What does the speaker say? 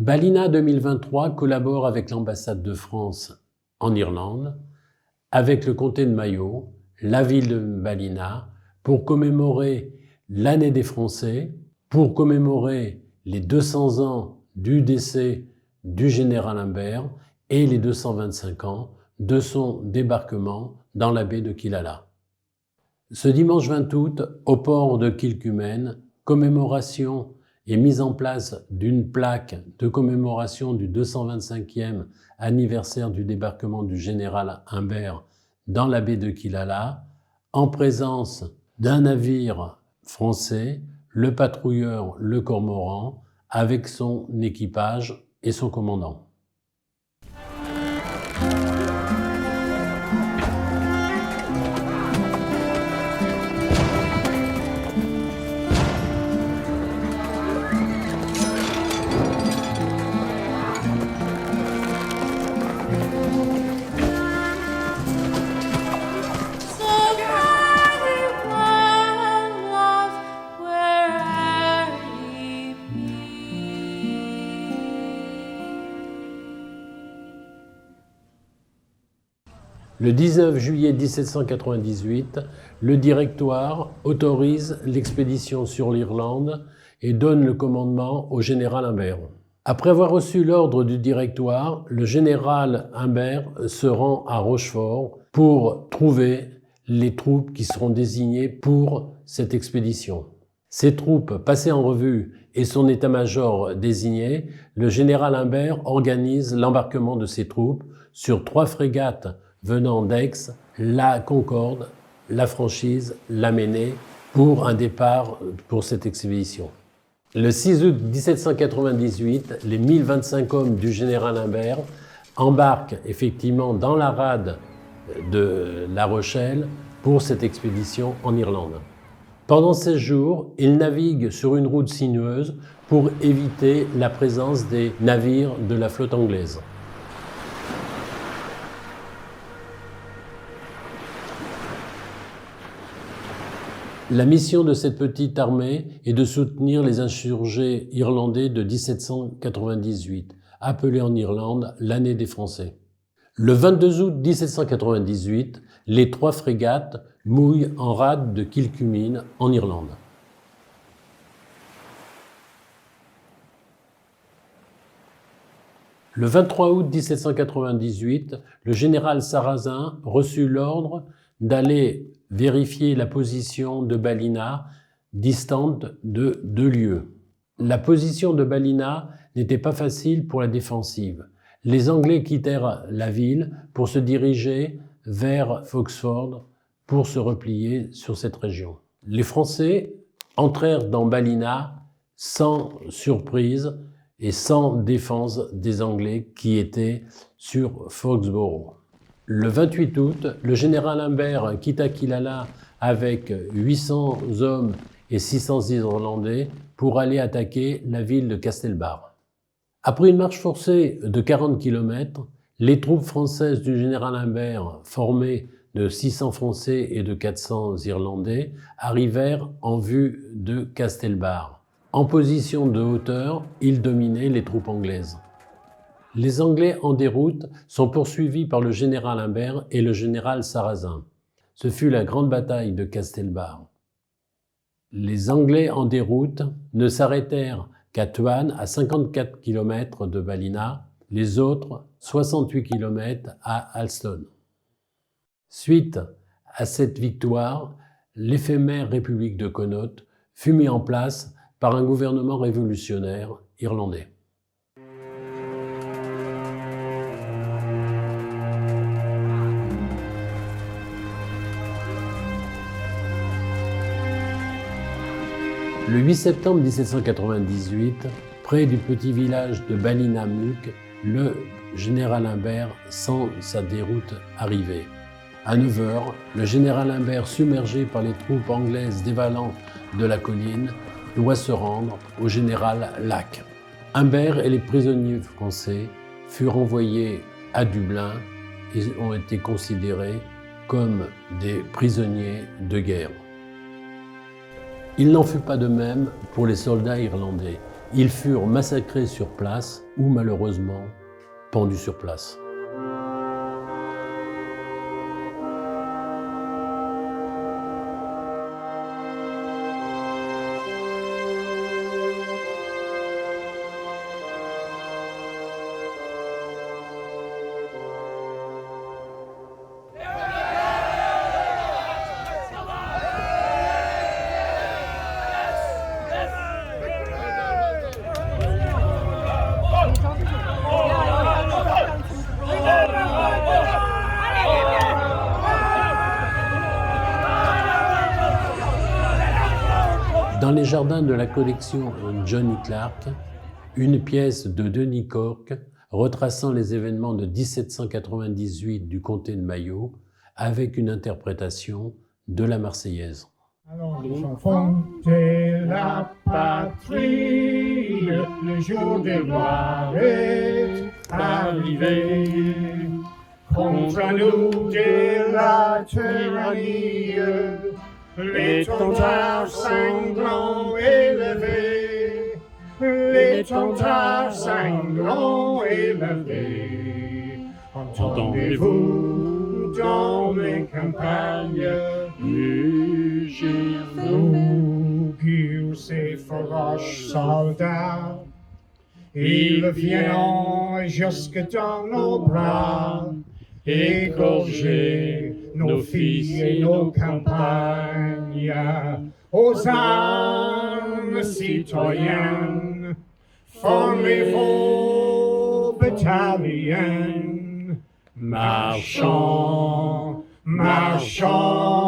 Ballina 2023 collabore avec l'ambassade de France en Irlande, avec le comté de Mayo, la ville de Ballina, pour commémorer l'année des Français, pour commémorer les 200 ans du décès du général Humbert et les 225 ans de son débarquement dans la baie de Quilala. Ce dimanche 20 août, au port de Kilcumen, commémoration et mise en place d'une plaque de commémoration du 225e anniversaire du débarquement du général Humbert dans la baie de Quilala, en présence d'un navire français, le patrouilleur Le Cormoran, avec son équipage et son commandant. Le 19 juillet 1798, le Directoire autorise l'expédition sur l'Irlande et donne le commandement au général Humbert. Après avoir reçu l'ordre du Directoire, le général Humbert se rend à Rochefort pour trouver les troupes qui seront désignées pour cette expédition. Ces troupes passées en revue et son état-major désigné, le général Humbert organise l'embarquement de ces troupes sur 3 frégates venant d'Aix, la Concorde, la Franchise, la Ménée, pour un départ pour cette expédition. Le 6 août 1798, les 1025 hommes du général Humbert embarquent effectivement dans la rade de La Rochelle pour cette expédition en Irlande. Pendant 16 jours, ils naviguent sur une route sinueuse pour éviter la présence des navires de la flotte anglaise. La mission de cette petite armée est de soutenir les insurgés irlandais de 1798, appelés en Irlande l'année des Français. Le 22 août 1798, les 3 frégates mouillent en rade de Kilcumin en Irlande. Le 23 août 1798, le général Sarrazin reçut l'ordre d'aller vérifier la position de Ballina, distante de 2 lieues. La position de Ballina n'était pas facile pour la défensive. Les Anglais quittèrent la ville pour se diriger vers Foxford pour se replier sur cette région. Les Français entrèrent dans Ballina sans surprise et sans défense des Anglais qui étaient sur Foxborough. Le 28 août, le général Humbert quitta Quilala avec 800 hommes et 600 Irlandais pour aller attaquer la ville de Castelbar. Après une marche forcée de 40 km, les troupes françaises du général Humbert, formées de 600 Français et de 400 Irlandais, arrivèrent en vue de Castelbar. En position de hauteur, ils dominaient les troupes anglaises. Les Anglais en déroute sont poursuivis par le général Humbert et le général Sarrazin. Ce fut la grande bataille de Castelbar. Les Anglais en déroute ne s'arrêtèrent qu'à Tuan, à 54 km de Ballina, les autres 68 km à Alston. Suite à cette victoire, l'éphémère République de Connaught fut mis en place par un gouvernement révolutionnaire irlandais. Le 8 septembre 1798, près du petit village de Ballinamulk, le général Humbert sent sa déroute arriver. À 9 h, le général Humbert, submergé par les troupes anglaises dévalant de la colline, doit se rendre au général Lac. Humbert et les prisonniers français furent envoyés à Dublin et ont été considérés comme des prisonniers de guerre. Il n'en fut pas de même pour les soldats irlandais. Ils furent massacrés sur place ou malheureusement pendus sur place. Dans les jardins de la collection Johnny Clark, une pièce de Denis Cork retraçant les événements de 1798 du comté de Mayo avec une interprétation de la Marseillaise. Alors les enfants de la patrie, le jour des gloires est arrivé. Contre nous de la tyrannie, l'étendard sanglant élevé, l'étendard sanglant élevé. Entendez-vous dans les campagnes mugir nous, qu'ils ces farouches soldats, ils viennent jusque dans nos bras, égorger nos filles et nos campagnes. Aux armes citoyennes, formez vos bataillons, marchons, marchons.